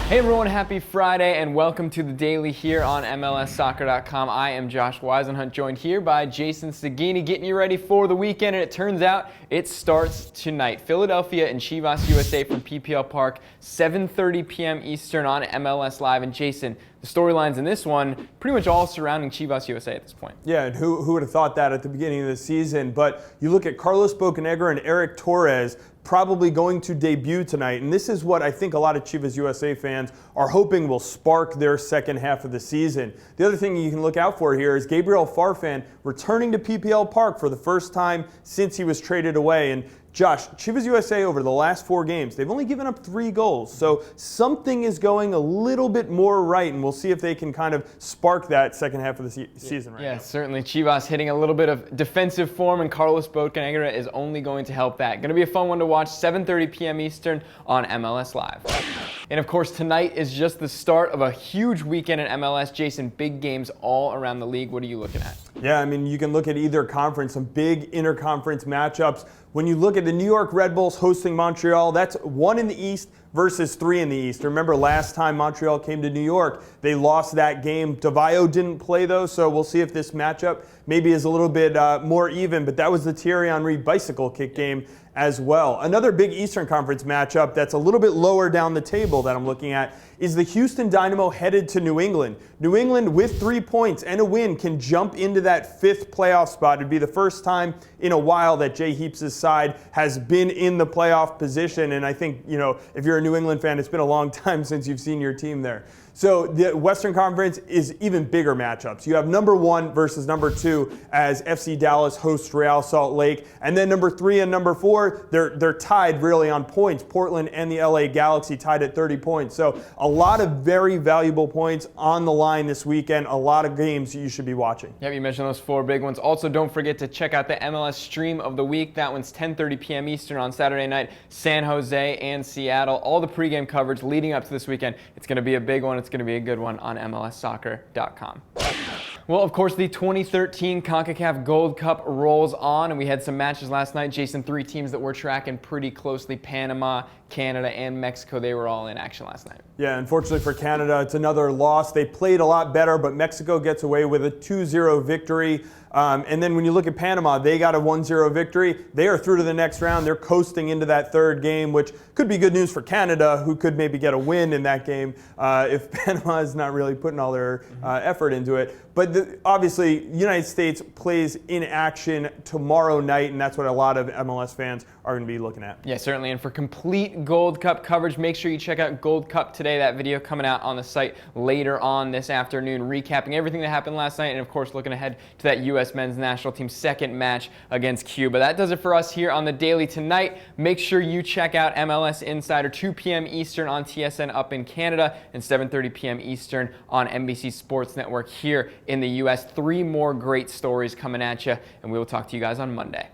Hey everyone, happy Friday and welcome to The Daily here on MLSsoccer.com. I am Josh Weisenhunt, joined here by Jason Sagini, getting you ready for the weekend, and it turns out it starts tonight. Philadelphia and Chivas USA from PPL Park, 7:30 p.m. Eastern on MLS Live. And Jason, the storylines in this one pretty much all surrounding Chivas USA at this point. Yeah, and who would have thought that at the beginning of the season? But you look at Carlos Bocanegra and Eric Torres probably going to debut tonight, and this is what I think a lot of Chivas USA fans are hoping will spark their second half of the season. The other thing you can look out for here is Gabriel Farfan returning to PPL Park for the first time since he was traded away. And Josh, Chivas USA over the last 4 games, they've only given up 3 goals. So something is going a little bit more right, and we'll see if they can kind of spark that second half of the season right now. Yeah, certainly Chivas hitting a little bit of defensive form, and Carlos Bocanegra is only going to help that. Going to be a fun one to watch, 7:30 p.m. Eastern on MLS Live. And of course, tonight is just the start of a huge weekend in MLS. Jason, big games all around the league. What are you looking at? Yeah, I mean, you can look at either conference, some big interconference matchups. When you look at the New York Red Bulls hosting Montreal, that's 1 in the East versus 3 in the East. Remember last time Montreal came to New York, they lost that game. Devayo didn't play though, so we'll see if this matchup maybe is a little bit more even, but that was the Thierry Henry bicycle kick game as well. Another big Eastern Conference matchup that's a little bit lower down the table that I'm looking at is the Houston Dynamo headed to New England. New England with 3 points and a win can jump into that 5th playoff spot. It'd be the first time in a while that Jay Heaps' side has been in the playoff position, and I think, you know, if you're a New England fan, it's been a long time since you've seen your team there. So the Western Conference is even bigger matchups. You have number 1 versus number 2 as FC Dallas hosts Real Salt Lake. And then number 3 and number 4, they're tied really on points. Portland and the LA Galaxy tied at 30 points. So a lot of very valuable points on the line this weekend. A lot of games you should be watching. Yeah, you mentioned those 4 big ones. Also, don't forget to check out the MLS Stream of the Week. That one's 10:30 p.m. Eastern on Saturday night. San Jose and Seattle. All the pregame coverage leading up to this weekend. It's going to be a big one. It's going to be a good one on MLSsoccer.com. Well, of course, the 2013 CONCACAF Gold Cup rolls on, and we had some matches last night. Jason, 3 teams that we're tracking pretty closely: Panama, Canada, and Mexico. They were all in action last night. Yeah, unfortunately for Canada, it's another loss. They played a lot better, but Mexico gets away with a 2-0 victory. And then when you look at Panama, they got a 1-0 victory. They are through to the next round. They're coasting into that 3rd game, which could be good news for Canada, who could maybe get a win in that game if Panama is not really putting all their effort into it. But obviously, the United States plays in action tomorrow night, and that's what a lot of MLS fans are going to be looking at. Yeah, certainly. And for complete Gold Cup coverage, make sure you check out Gold Cup Today. That video coming out on the site later on this afternoon, recapping everything that happened last night, and of course, looking ahead to that U.S. men's national team's 2nd match against Cuba. That does it for us here on The Daily tonight. Make sure you check out MLS Insider, 2 p.m. Eastern on TSN up in Canada, and 7:30 p.m. Eastern on NBC Sports Network here in the U.S. 3 more great stories coming at you, and we will talk to you guys on Monday.